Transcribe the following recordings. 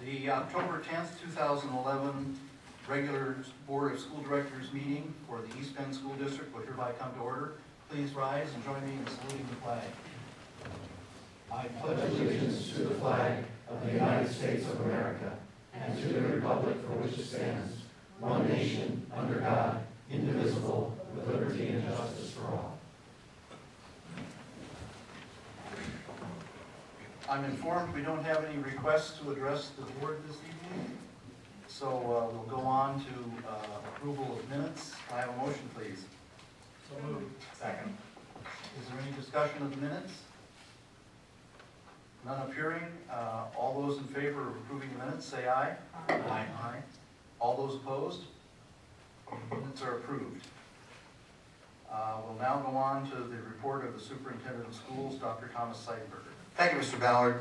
The October 10th, 2011 regular Board of School Directors meeting for the East Penn School District will hereby come to order. Please rise and join me in saluting the flag. I pledge allegiance to the flag of the United States of America and to the republic for which it stands, one nation, under God, indivisible, with liberty and justice for all. I'm informed we don't have any requests to address the board this evening, so we'll go on to approval of minutes. Can I have a motion, please? So moved. Second. Is there any discussion of the minutes? None appearing. All those in favor of approving the minutes, say aye. Aye. Aye. All those opposed? Minutes are approved. We'll now go on to the report of the Superintendent of Schools, Dr. Thomas Seidberger. Thank you, Mr. Ballard.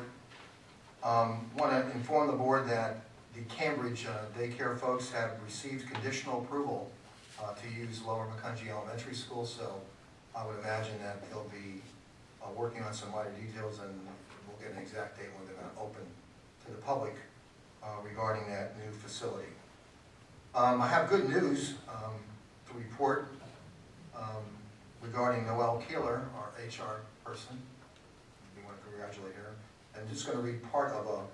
Want to inform the board that the Cambridge daycare folks have received conditional approval to use Lower McCungie Elementary School, so I would imagine that they'll be working on some minor details, and we'll get an exact date when they're going to open to the public regarding that new facility. I have good news to report regarding Noelle Keeler, our HR person. We want to congratulate her. I'm just going to read part of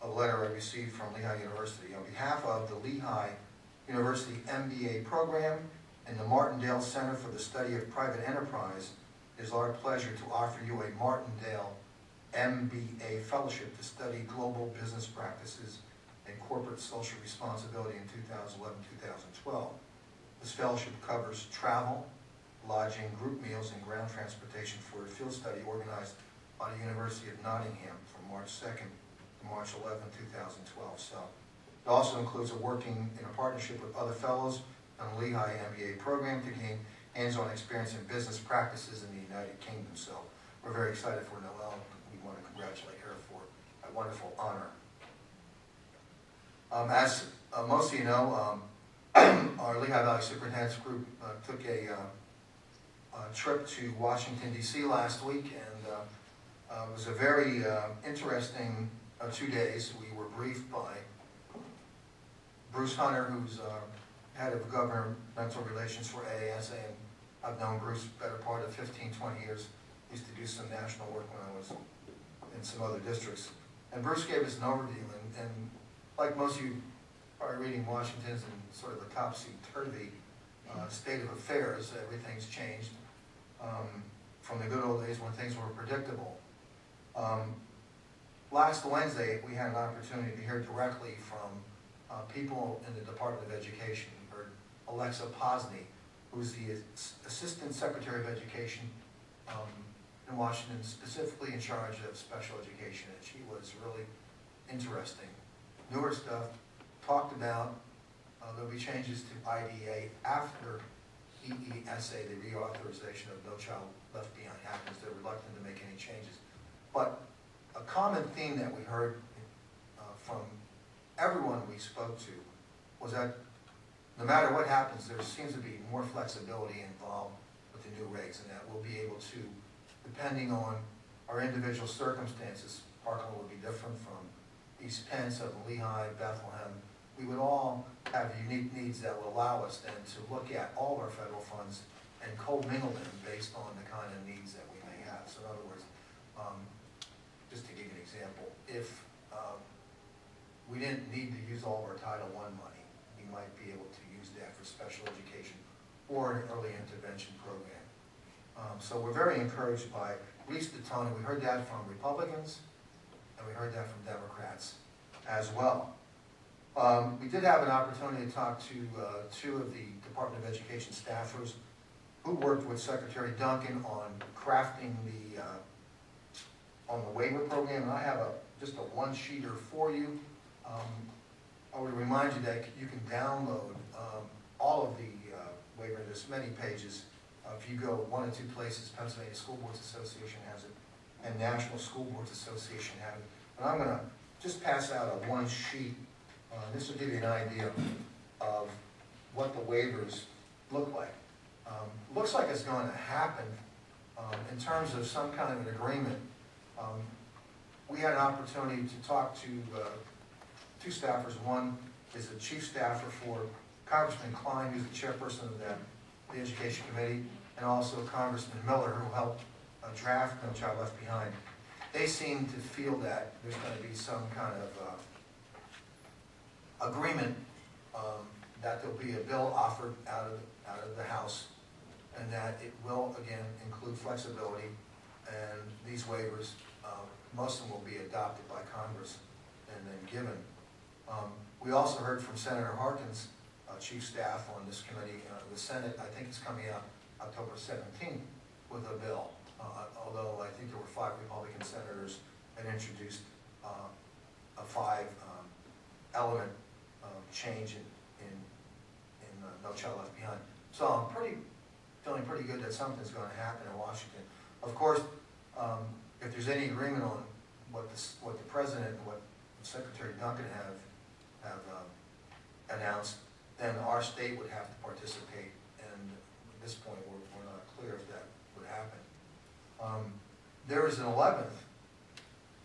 a letter I received from Lehigh University. On behalf of the Lehigh University MBA program and the Martindale Center for the Study of Private Enterprise, it is our pleasure to offer you a Martindale MBA fellowship to study global business practices and corporate social responsibility in 2011-2012. This fellowship covers travel, lodging, group meals, and ground transportation for a field study organized by the University of Nottingham from March 2nd to March 11, 2012. So it also includes working in a partnership with other fellows on the Lehigh MBA program to gain hands-on experience in business practices in the United Kingdom. So we're very excited for Noelle. We want to congratulate her for a wonderful honor. As most of you know, our Lehigh Valley Superintendent's group took a trip to Washington, D.C. last week, and it was a very interesting 2 days. We were briefed by Bruce Hunter, who's head of governmental relations for AASA, and I've known Bruce better part of 15, 20 years. Used to do some national work when I was in some other districts. And Bruce gave us an overview, and like most of you probably reading Washington's in sort of a topsy-turvy state of affairs. Everything's changed from the good old days when things were predictable. Last Wednesday, we had an opportunity to hear directly from people in the Department of Education. We heard Alexa Posney, who's the Assistant Secretary of Education in Washington, specifically in charge of special education, and she was really interesting. Newer stuff, talked about there'll be changes to IDA after EESA, the reauthorization of No Child Left Behind happens. They're reluctant to make any changes. But a common theme that we heard from everyone we spoke to was that no matter what happens, there seems to be more flexibility involved with the new regs, and that we'll be able to, depending on our individual circumstances, Parkland will be different from East Penn, Southern Lehigh, Bethlehem. We would all have unique needs that will allow us then to look at all of our federal funds and co-mingle them based on the kind of needs that we may have. So in other words, just to give you an example, if we didn't need to use all of our Title I money, we might be able to use that for special education or an early intervention program. So we're very encouraged by at least the tone. We heard that from Republicans, and we heard that from Democrats as well. We did have an opportunity to talk to two of the Department of Education staffers who worked with Secretary Duncan on crafting the on the waiver program, and I have just a one-sheeter for you. I would remind you that you can download all of the waiver. There's many pages. If you go one or two places, Pennsylvania School Boards Association has it, and National School Boards Association has it. But I'm going to just pass out a one sheet. This will give you an idea of what the waivers look like. Looks like it's going to happen in terms of some kind of an agreement. We had an opportunity to talk to two staffers. One is the chief staffer for Congressman Klein, who's the chairperson of the Education Committee, and also Congressman Miller, who helped draft No Child Left Behind. They seem to feel that there's going to be some kind of agreement that there'll be a bill offered out of the House, and that it will, again, include flexibility, and these waivers, most of them will be adopted by Congress and then given. We also heard from Senator Harkin's chief staff on this committee. The Senate, I think, is coming out October 17th with a bill, although I think there were 5 Republican senators that introduced a 5-element change in No Child Left Behind. So I'm feeling pretty good that something's going to happen in Washington. Of course, if there's any agreement on what the President and what Secretary Duncan have announced, then our state would have to participate, and at this point we're not clear if that would happen. There is an 11th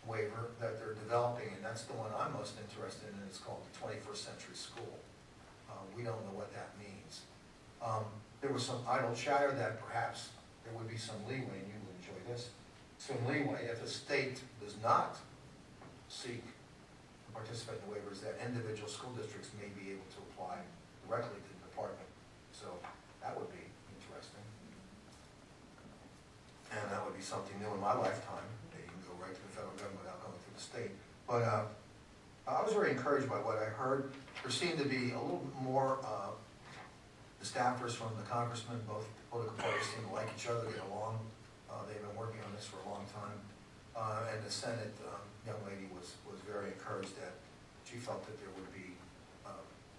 waiver that they're developing, and that's the one I'm most interested in, and it's called the 21st Century School. We don't know what that means. There was some idle chatter that perhaps there would be some leeway, and you will enjoy this, some leeway if the state does not seek to participate in the waivers, that individual school districts may be able to apply directly to the department. So that would be interesting. And that would be something new in my lifetime. They can go right to the federal government without going through the state. But I was very encouraged by what I heard. There seemed to be a little more, the staffers from the congressmen, both political parties seem to like each other, get along. They've been working on this for a long time. And the Senate young lady was very encouraged that she felt that there would be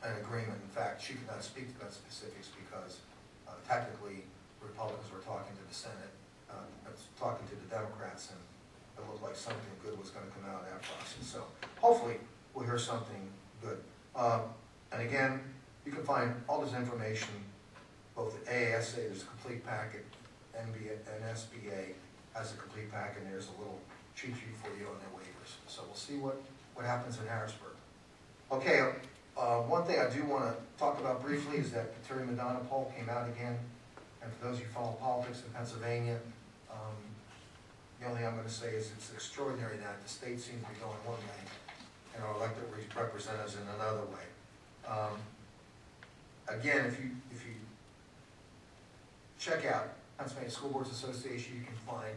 an agreement. In fact, she could not speak to that specifics because technically Republicans were talking to the Senate, talking to the Democrats, and it looked like something good was going to come out of that process. So hopefully we'll hear something good. And again, you can find all this information, both at AASA, there's a complete packet, NBA and SBA has a complete packet, and there's a little cheat sheet for you on their waivers. So we'll see what happens in Harrisburg. Okay, one thing I do want to talk about briefly is that the Terry Madonna poll came out again. And for those of you who follow politics in Pennsylvania, the only thing I'm going to say is it's extraordinary that the state seems to be going one way and our elected representatives in another way. Again, if you check out Pennsylvania School Boards Association, you can find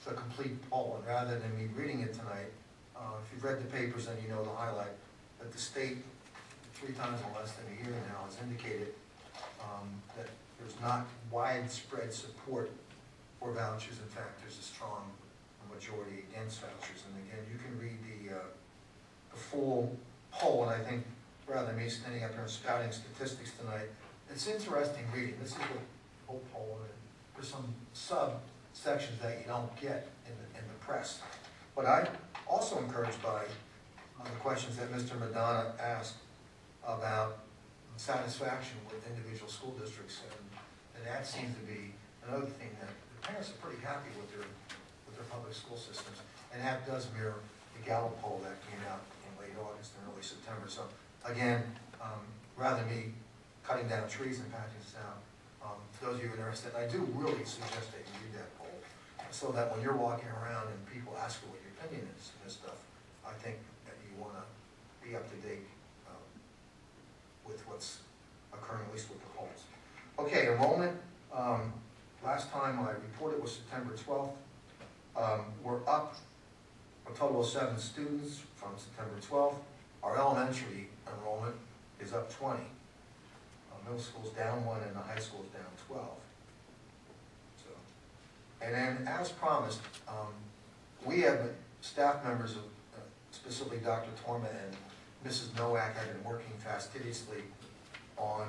the complete poll. And rather than me reading it tonight, if you've read the papers, then you know the highlight that the state, 3 times in less than a year now, has indicated that there's not widespread support for vouchers. In fact, there's a strong majority against vouchers. And again, you can read the full poll, and I think rather than me standing up here and spouting statistics tonight, it's interesting reading. This is the whole poll, and there's some subsections that you don't get in the press. But I'm also encouraged by the questions that Mr. Madonna asked about satisfaction with individual school districts, and that seems to be another thing that the parents are pretty happy with their public school systems, and that does mirror the Gallup poll that came out in late August and early September. So again, rather than me cutting down trees and patching this down, for those of you who are interested, I do really suggest that you read that poll, so that when you're walking around and people ask you what your opinion is and this stuff, I think that you want to be up to date with what's occurring, at least with the polls. Okay, enrollment. Last time I reported was September 12th. We're up a total of 7 students from September 12th. Our elementary enrollment is up 20. Middle school's down 1 and the high school's down 12. So, and then as promised, we have staff members of specifically Dr. Torma and Mrs. Nowak have been working fastidiously on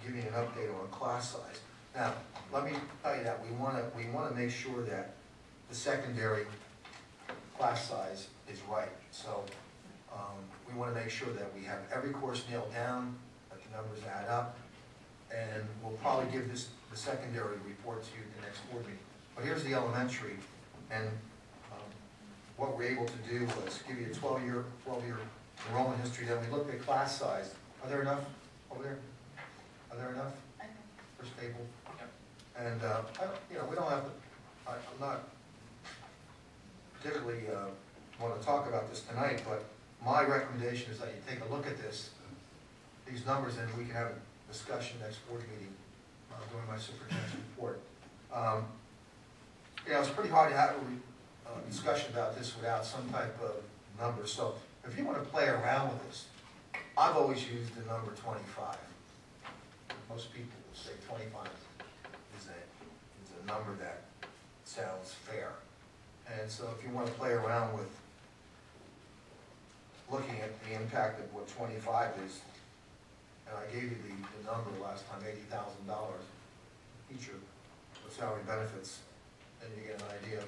giving an update on class size. Now, let me tell you that we want to make sure that the secondary class size is right. So we want to make sure that we have every course nailed down, that the numbers add up, and we'll probably give the secondary report to you at the next board meeting. But here's the elementary, and what we're able to do was give you a 12-year enrollment history, then we looked at class size. Are there enough over there? Are there enough for stable? And, we don't have to, I'm not particularly want to talk about this tonight, but my recommendation is that you take a look at these numbers, and we can have a discussion next board meeting during my superintendent's report. It's pretty hard to have a discussion about this without some type of number. So if you want to play around with this, I've always used the number 25. Most people will say 25 is a number that sounds fair. And so if you want to play around with looking at the impact of what 25 is, and I gave you the number last time, $80,000 teacher with salary benefits, then you get an idea of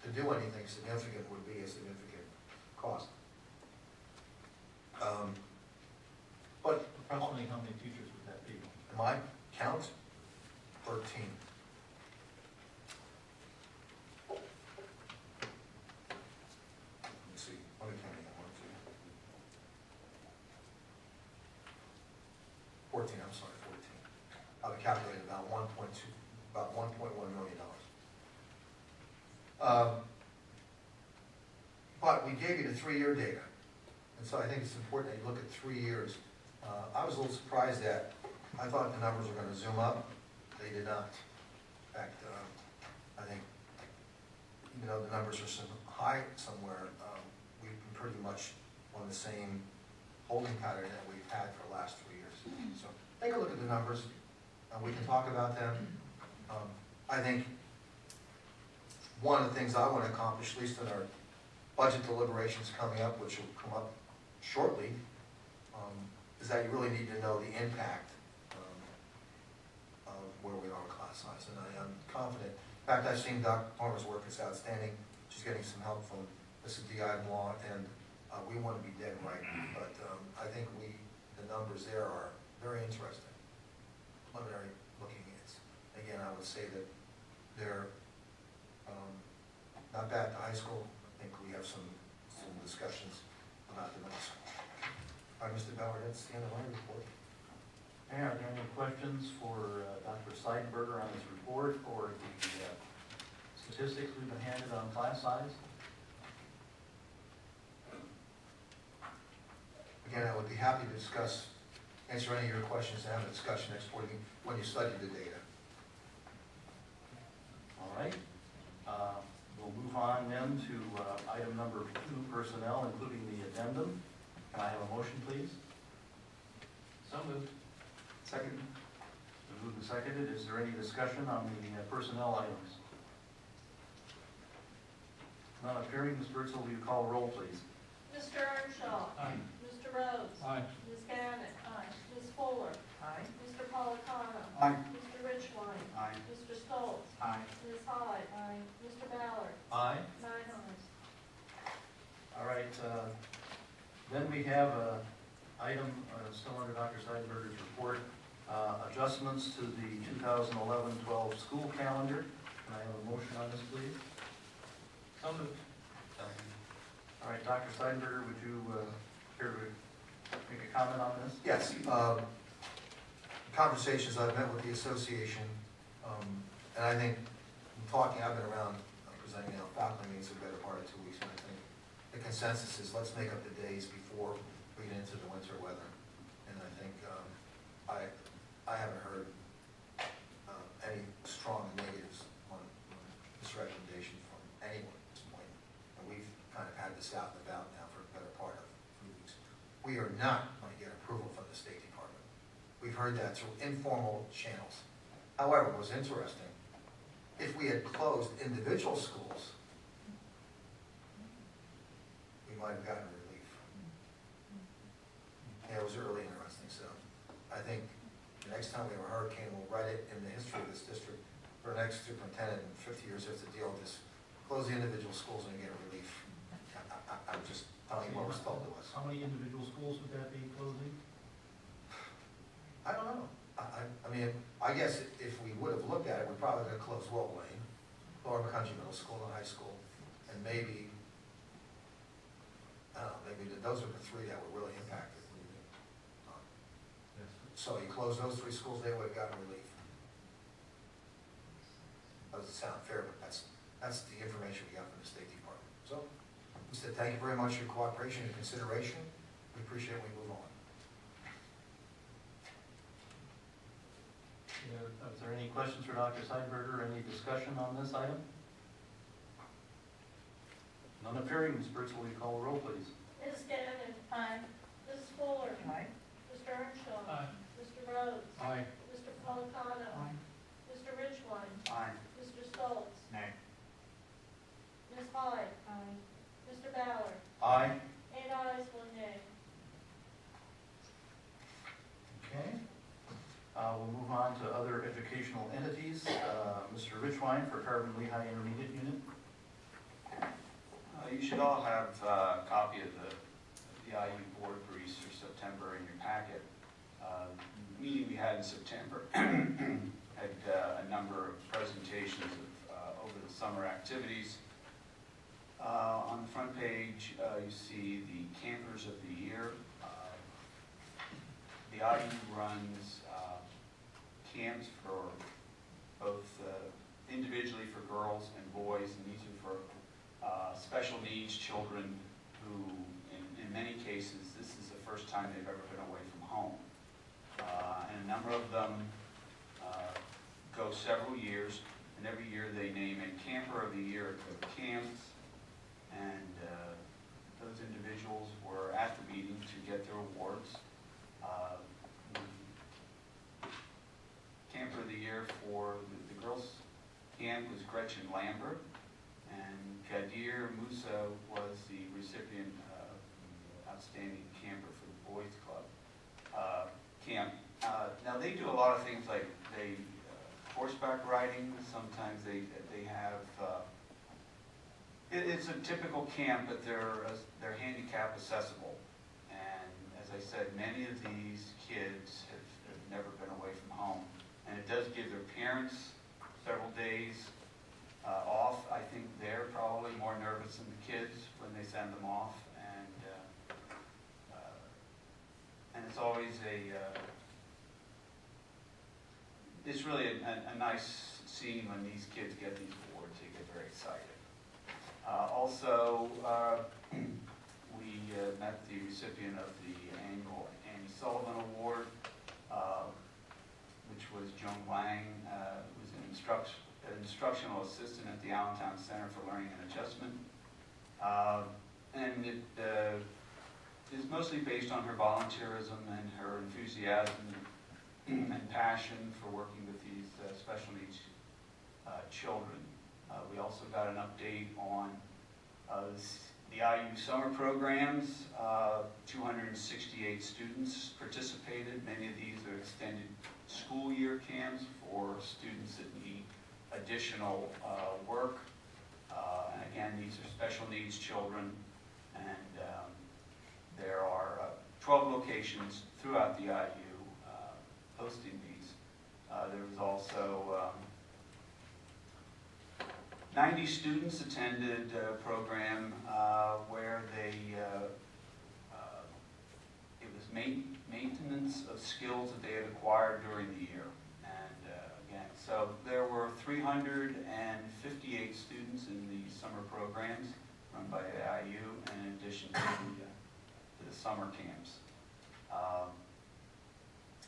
to do anything significant would be a significant cost. But Approximately how many teachers would that be? my count, 13. Let me see, let me count again, 14, I'm sorry, 14. I would calculate about 1.2, about $1.1 million. But we gave you the 3-year data, and so I think it's important that you look at 3 years. I was a little surprised that I thought the numbers were going to zoom up. They did not. In fact, I think even though the numbers are some high somewhere, we've been pretty much on the same holding pattern that we've had for the last 3 years. So take a look at the numbers, and we can talk about them. I think one of the things I want to accomplish, at least in our budget deliberations coming up, which will come up shortly, is that you really need to know the impact of where we are with class size. And I'm confident. In fact, I've seen Dr. Palmer's work is outstanding. She's getting some help from Mrs. Diagnois, and we want to be dead right. But I think the numbers there are very interesting. Preliminary looking at. Again, I would say that they're not bad to high school. I think we have some discussions about the middle school. All right, Mr. Ballard, that's the end of my report. Mayor, are there any questions for Dr. Seidenberger on his report or the statistics we've been handed on class size? Again, I would be happy to answer any of your questions and have a discussion next board meeting when you study the data. All right. We'll move on then to item number 2, personnel, including the addendum. Can I have a motion, please? So moved. Second. Been moved and seconded. Is there any discussion on the personnel items? None appearing. Ms. Birdsall, will you call the roll, please? Mr. Earnshaw. Aye. Mr. Rhodes. Aye. Ms. Gannon. Aye. Ms. Fuller. Aye. Mr. Policano. Aye. Mr. Richline. Aye. Mr. Stoltz. Aye. Ms. Hyde. Aye. Mr. Ballard. Aye. 9 ayes. All right. Then we have an item still under Dr. Seidenberger's report, adjustments to the 2011-12 school calendar. Can I have a motion on this, please? So moved. All right, Dr. Seidenberger, would you care to make a comment on this? Yes. Conversations I've met with the association, and I think I've been around presenting now faculty meetings for the better part of 2 weeks, and I think the consensus is let's make up the days before we get into the winter weather. And I think I haven't heard any strong negatives on this recommendation from anyone at this point. And we've kind of had this out and about now for the better part of 3 weeks. We are not going to get approval from the State Department. We've heard that through informal channels. However, it was interesting. If we had closed individual schools, we might have gotten relief. Yeah, it was really interesting. So I think the next time we have a hurricane, we'll write it in the history of this district for our next superintendent in 50 years has to deal with this. Close the individual schools and get relief. I'm just telling you what was told to us. How many individual schools would that be closing? I don't know. I mean, I guess if we would have looked at it, we probably could have closed Willow Lane, Lower McConkey Middle School and High School, and maybe maybe those are the three that were really impacted. So you close those 3 schools, they would have gotten relief. Doesn't sound fair, but that's the information we got from the State Department. So, we said thank you very much for your cooperation and consideration. We appreciate it. We move on. Is there any questions for Dr. Seidenberger? Any discussion on this item? None appearing. Ms. Briggs, will you call the roll, please? Ms. Gannon. Aye. Mrs. Fuller. Aye. Mr. Earnshaw. Aye. Mr. Rhodes. Aye. Mr. Policano. Mr. Richline. Aye. Mr. Stoltz. Nay. Ms. Hyde. Aye. Mr. Ballard. Aye. 8 ayes, 1 nay. Okay. We'll move on to other educational entities. Mr. Richwine for Carbon Lehigh Intermediate Unit. You should all have a copy of the IU board briefs for September in your packet. The meeting we had in September had a number of presentations of over the summer activities. On the front page, you see the campers of the year. The IU runs camps for both individually for girls and boys, and these are for special needs children who, in many cases, this is the first time they've ever been away from home. And a number of them go several years, and every year they name a camper of the year at the camps, and those individuals were at the meeting to get their awards. Camper of the year for the girls' camp was Gretchen Lambert, and Kadir Musa was the recipient of Outstanding Camper for the Boys Club camp. Now they do a lot of things like they horseback riding. Sometimes they have. It's a typical camp, but they're handicap accessible. And as I said, many of these kids have never been away from home. And it does give their parents several days off. I think they're probably more nervous than the kids when they send them off. And it's always it's really a nice scene when these kids get these awards. They get very excited. Also, we met the recipient of the annual Annie Sullivan Award, which was Joan Wang, who was an instructional assistant at the Allentown Center for Learning and Adjustment. And it is mostly based on her volunteerism and her enthusiasm and passion for working with these special needs children. We also got an update on the IU summer programs. 268 students participated. Many of these are extended school year camps for students that need additional work. And again, these are special needs children, and there are 12 locations throughout the IU hosting these. There was also 90 students attended a program where it was maintenance of skills that they had acquired during the year. And again, so there were 358 students in the summer programs run by IU, in addition to the summer camps.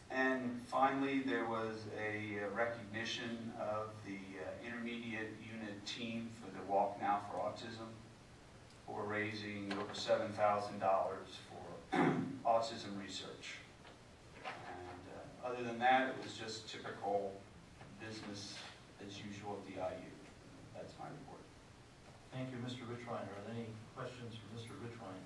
And finally, there was a recognition of the intermediate unit team for the Walk Now for Autism, for raising over $7,000 for autism research. And other than that, it was just typical business as usual at the IU. That's my report. Thank you, Mr. Richwine. Are there any questions for Mr. Richwine?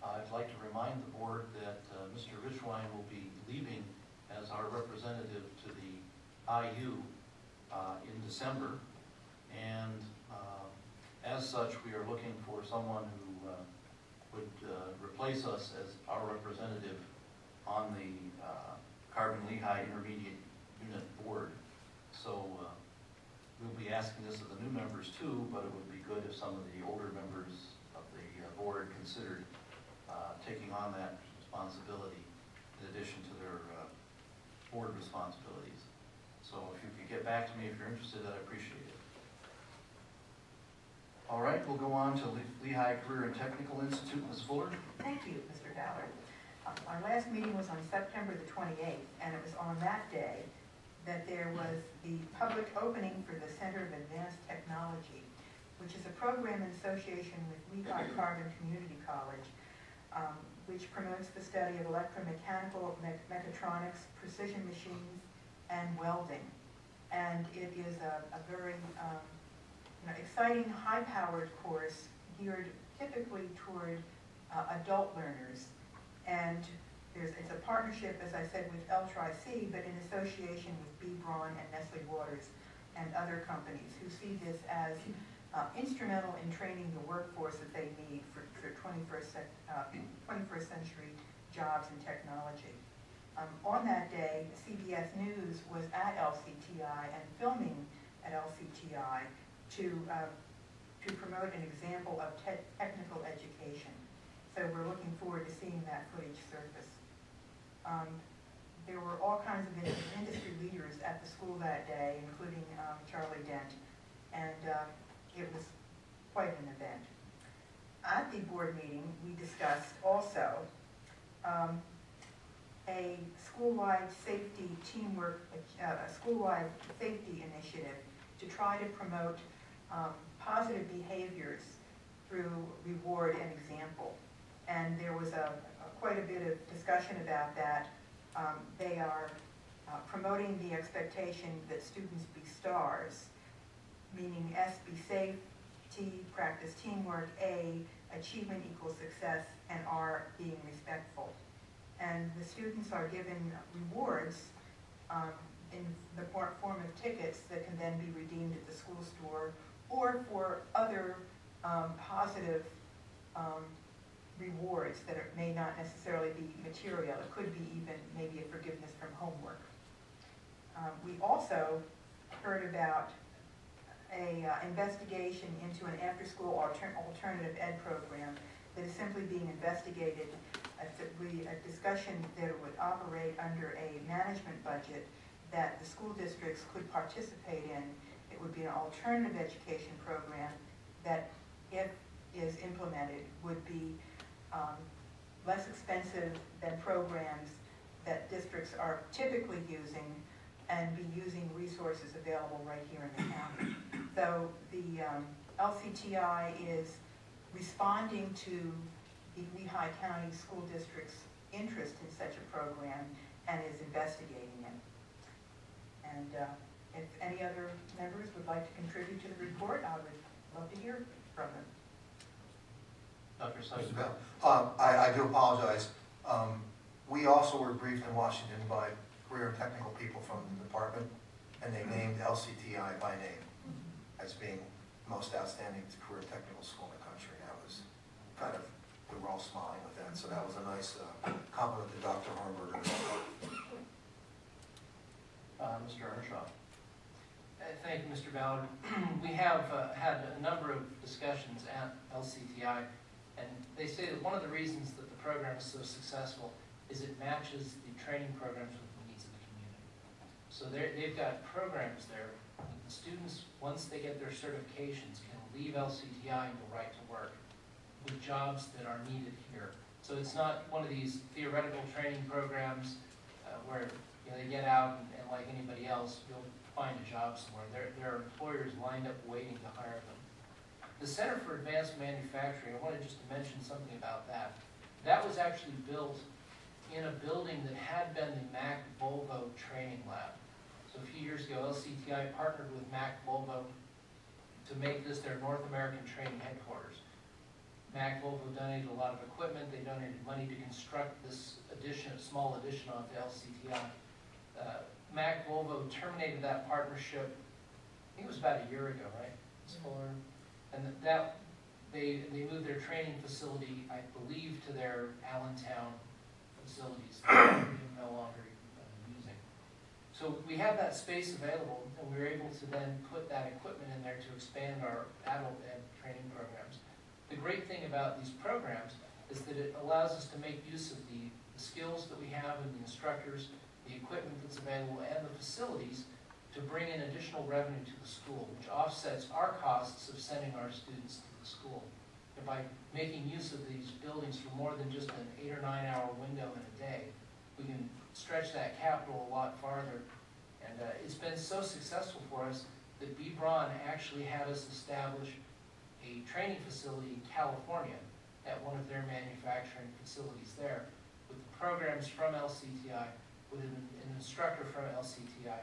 I'd like to remind the board that Mr. Richwine will be leaving as our representative to the IU in December, and as such, we are looking for someone who would replace us as our representative on the Carbon Lehigh Intermediate Unit Board. So we'll be asking this of the new members too, but it would be be good if some of the older members of the board considered taking on that responsibility in addition to their board responsibilities. So if you could get back to me if you're interested, I'd appreciate it. All right, we'll go on to Lehigh Career and Technical Institute. Ms. Fuller? Thank you, Mr. Ballard. Our last meeting was on September the 28th, and it was on that day that there was the public opening for the Center of Advanced Technology, which is a program in association with Lehigh Carbon Community College, which promotes the study of electromechanical, mechatronics, precision machines, and welding. And it is a very exciting, high-powered course geared typically toward adult learners. And it's a partnership, as I said, with L-Tri-C, but in association with B. Braun and Nestle Waters and other companies who see this as instrumental in training the workforce that they need for 21st century jobs and technology. On that day, CBS News was at LCTI and filming at LCTI to promote an example of technical education. So we're looking forward to seeing that footage surface. There were all kinds of industry leaders at the school that day, including Charlie Dent, and it was quite an event. At the board meeting, we discussed also a school-wide safety teamwork, a school-wide safety initiative to try to promote positive behaviors through reward and example. And there was quite a bit of discussion about that. They are promoting the expectation that students be stars, meaning S, be safe, T, practice teamwork, A, achievement equals success, and R, being respectful. And the students are given rewards in the form of tickets that can then be redeemed at the school store or for other positive rewards that may not necessarily be material. It could be even maybe a forgiveness from homework. We also heard about an investigation into an after-school alternative ed program that is simply being investigated. A discussion that it would operate under a management budget that the school districts could participate in. It would be an alternative education program that, if is implemented, would be less expensive than programs that districts are typically using and be using resources available right here in the county. So the LCTI is responding to the Lehigh County School District's interest in such a program and is investigating it. And if any other members would like to contribute to the report, I would love to hear from them. Dr. Mr. Sykes? Bell, I do apologize. We also were briefed in Washington by career and technical people from the department, and they named LCTI by name as being most outstanding career technical school in the country. That was kind of, we were all smiling with that, so that was a nice compliment to Dr. Hornberger. Mr. Earnshaw? Thank you, Mr. Ballard. We have had a number of discussions at LCTI, and they say that one of the reasons that the program is so successful is it matches the training programs with the needs of the community. So they've got programs there. The students, once they get their certifications, can leave LCTI and go right to work with jobs that are needed here. So it's not one of these theoretical training programs where they get out and like anybody else, you'll find a job somewhere. There are employers lined up waiting to hire them. The Center for Advanced Manufacturing, I wanted just to mention something about that. That was actually built in a building that had been the Mack Volvo training lab. So a few years ago, LCTI partnered with Mack Volvo to make this their North American training headquarters. Mack Volvo donated a lot of equipment. They donated money to construct this small addition onto LCTI. Mack Volvo terminated that partnership, I think it was about a year ago, right? And that they moved their training facility, I believe, to their Allentown facilities that they're no longer using. So So we have that space available, and we were able to then put that equipment in there to expand our adult ed training programs. The great thing about these programs is that it allows us to make use of the skills that we have and the instructors, the equipment that's available, and the facilities to bring in additional revenue to the school, which offsets our costs of sending our students to the school. And by making use of these buildings for more than just an 8 or 9 hour window in a day, we can stretch that capital a lot farther. And it's been so successful for us that B. Braun actually had us establish a training facility in California at one of their manufacturing facilities there, with programs from LCTI, with an instructor from LCTI.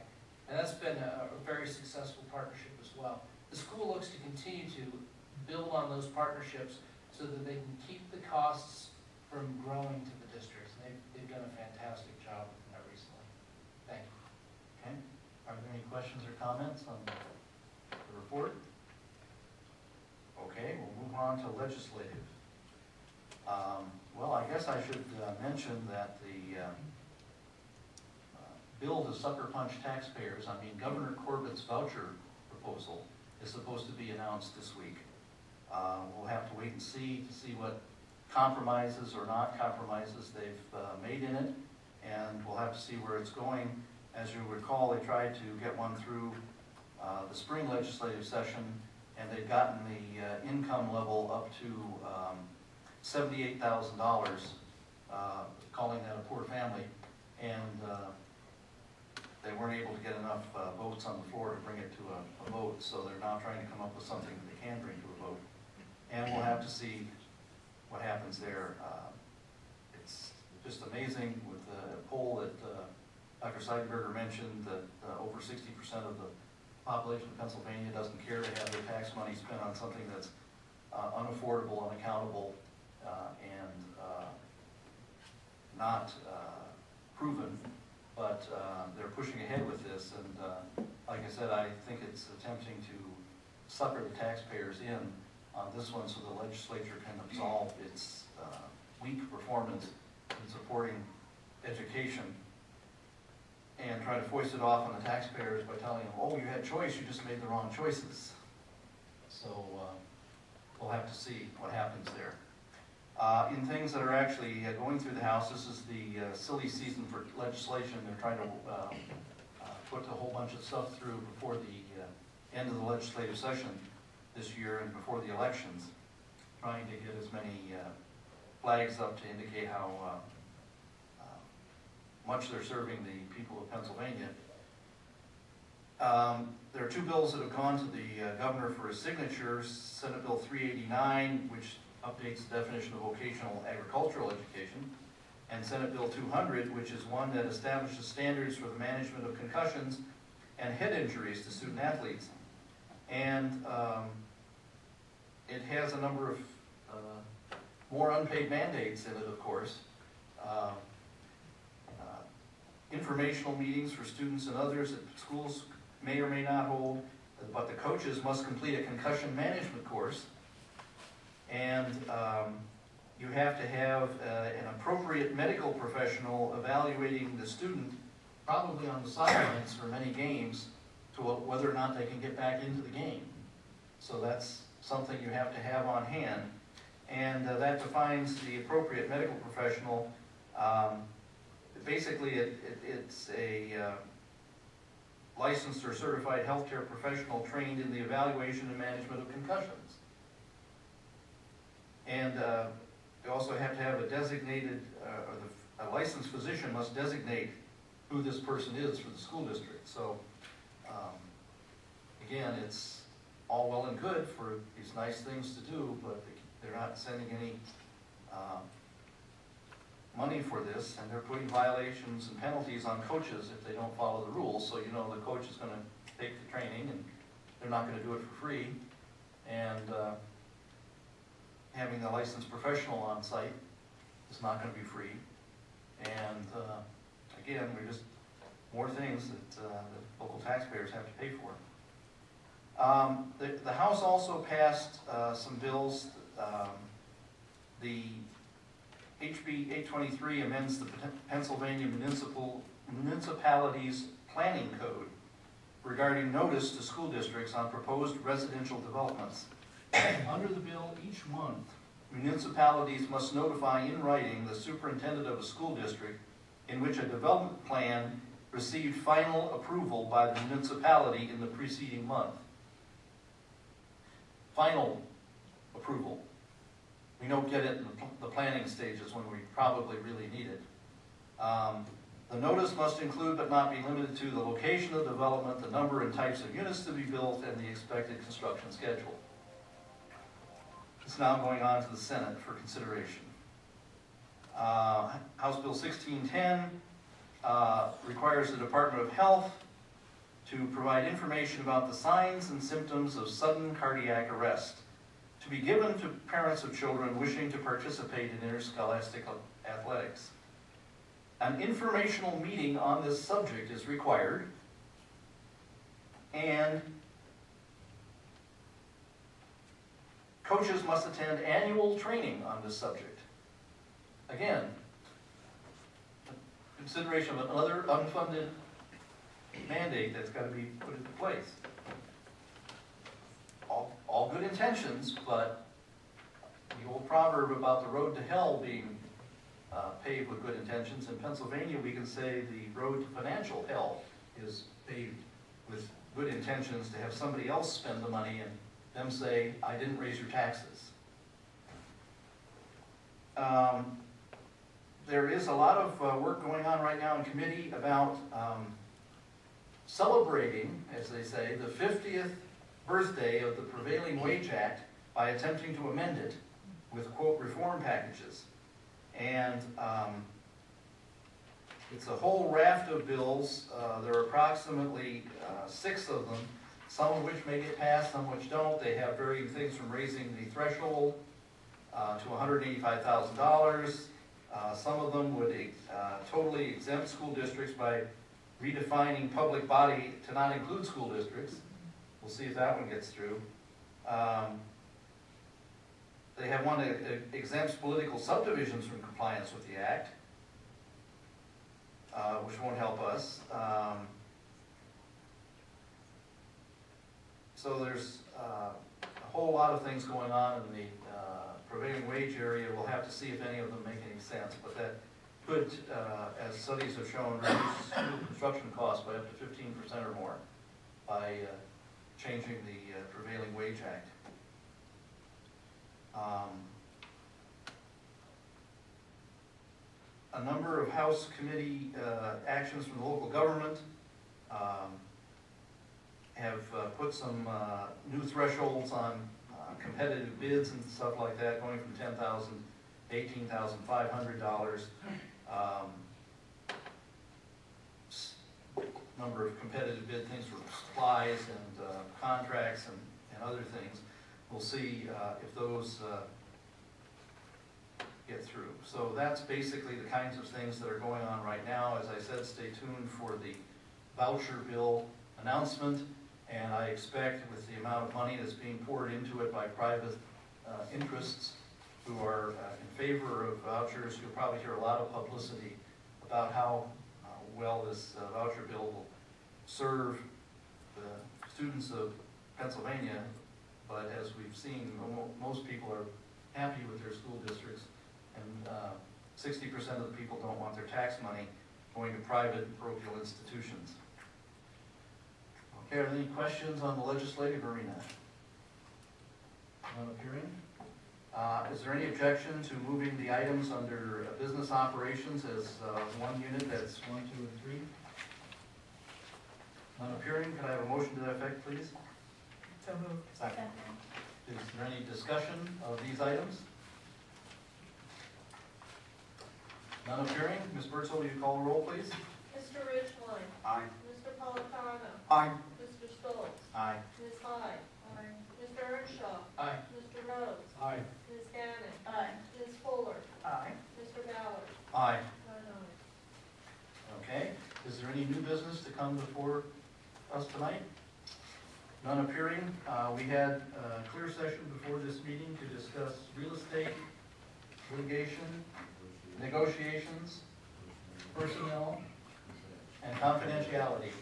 And that's been a very successful partnership as well. The school looks to continue to build on those partnerships so that they can keep the costs from growing to the districts. And they've done a fantastic job with that recently. Thank you. Okay, are there any questions or comments on the report? Okay, we'll move on to legislative. Well, I guess I should mention that the bill to sucker punch taxpayers, Governor Corbett's voucher proposal is supposed to be announced this week. We'll have to wait and see what compromises or not compromises they've made in it, and we'll have to see where it's going. As you recall, they tried to get one through the spring legislative session, and they've gotten the income level up to $78,000, calling that a poor family, and they weren't able to get enough votes on the floor to bring it to a vote, so they're now trying to come up with something that they can bring to a vote. And we'll have to see what happens there. It's just amazing with the poll that Dr. Seidenberger mentioned that over 60% of the population of Pennsylvania doesn't care to have their tax money spent on something that's unaffordable, unaccountable, and not proven. But they're pushing ahead with this, and like I said, I think it's attempting to sucker the taxpayers in on this one so the legislature can absolve its weak performance in supporting education and try to foist it off on the taxpayers by telling them, oh, you had choice, you just made the wrong choices. So we'll have to see what happens there. In things that are actually going through the House, this is the silly season for legislation. They're trying to put a whole bunch of stuff through before the end of the legislative session this year and before the elections, trying to get as many flags up to indicate how much they're serving the people of Pennsylvania. There are two bills that have gone to the governor for his signature. Senate Bill 389, which updates the definition of vocational agricultural education, and Senate Bill 200, which is one that establishes standards for the management of concussions and head injuries to student athletes. And it has a number of more unpaid mandates in it, of course. Informational meetings for students and others that schools may or may not hold, but the coaches must complete a concussion management course. And you have to have an appropriate medical professional evaluating the student, probably on the sidelines for many games, to whether or not they can get back into the game. So that's something you have to have on hand. And that defines the appropriate medical professional. Basically, it's a licensed or certified healthcare professional trained in the evaluation and management of concussions. And they also have to have a designated, a licensed physician must designate who this person is for the school district. So, again, it's all well and good for these nice things to do, but they're not sending any money for this, and they're putting violations and penalties on coaches if they don't follow the rules. So you know the coach is going to take the training, and they're not going to do it for free. And having a licensed professional on site is not going to be free. And again, we're just more things that the local taxpayers have to pay for. The House also passed some bills. The HB 823 amends the Pennsylvania Municipalities Planning Code regarding notice to school districts on proposed residential developments. Under the bill, each month, municipalities must notify in writing the superintendent of a school district in which a development plan received final approval by the municipality in the preceding month. Final approval. We don't get it in the planning stages when we probably really need it. The notice must include but not be limited to the location of development, the number and types of units to be built, and the expected construction schedule. It's now going on to the Senate for consideration. House Bill 1610 requires the Department of Health to provide information about the signs and symptoms of sudden cardiac arrest to be given to parents of children wishing to participate in interscholastic athletics. An informational meeting on this subject is required, and coaches must attend annual training on this subject. Again, consideration of another unfunded mandate that's got to be put into place. All good intentions, but the old proverb about the road to hell being paved with good intentions, in Pennsylvania we can say the road to financial hell is paved with good intentions to have somebody else spend the money and them say, I didn't raise your taxes. There is a lot of work going on right now in committee about celebrating, as they say, the 50th birthday of the Prevailing Wage Act by attempting to amend it with, quote, reform packages. And it's a whole raft of bills. There are approximately 6 of them, some of which may get passed, some which don't. They have varying things from raising the threshold to $185,000. Some of them would totally exempt school districts by redefining public body to not include school districts. We'll see if that one gets through. They have one that exempts political subdivisions from compliance with the act, which won't help us. So there's a whole lot of things going on in the prevailing wage area. We'll have to see if any of them make any sense, but that could, as studies have shown, reduce school construction costs by up to 15% or more by changing the Prevailing Wage Act. A number of House committee actions from the local government have put some new thresholds on competitive bids and stuff like that, going from $10,000 to $18,500. Number of competitive bid things for supplies and contracts and other things. We'll see if those get through. So that's basically the kinds of things that are going on right now. As I said, stay tuned for the voucher bill announcement, and I expect with the amount of money that's being poured into it by private interests who are in favor of vouchers, you'll probably hear a lot of publicity about how well this voucher bill will serve the students of Pennsylvania. But as we've seen, most people are happy with their school districts, and 60% of the people don't want their tax money going to private parochial institutions. Okay, are there any questions on the legislative arena? None appearing. Is there any objection to moving the items under business operations as one unit, that's 1, 2, and 3? None appearing. Could I have a motion to that effect, please? So moved. Second. Is there any discussion of these items? None appearing. Ms. Birdsall, will you call the roll, please? Mr. Ridgeline. Aye. Mr. Politano. Aye. Mr. Stoltz. Aye. Ms. Hyde. Aye. Mr. Earnshaw. Aye. Mr. Rhodes. Aye. Ms. Gannon. Aye. Ms. Fuller. Aye. Mr. Ballard. Aye. 9 ayes. Okay. Is there any new business to come before us tonight? None appearing. We had a clear session before this meeting to discuss real estate, litigation, negotiations, personnel, and confidentiality.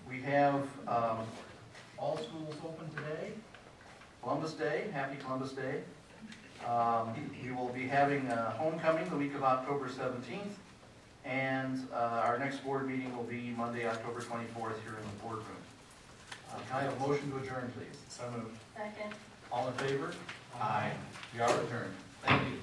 We have all schools open today. Columbus Day, happy Columbus Day. We will be having homecoming the week of October 17th, and our next board meeting will be Monday, October 24th here in the boardroom. Can I have a motion to adjourn, please? So moved. Second. All in favor? Aye. We are adjourned. Thank you.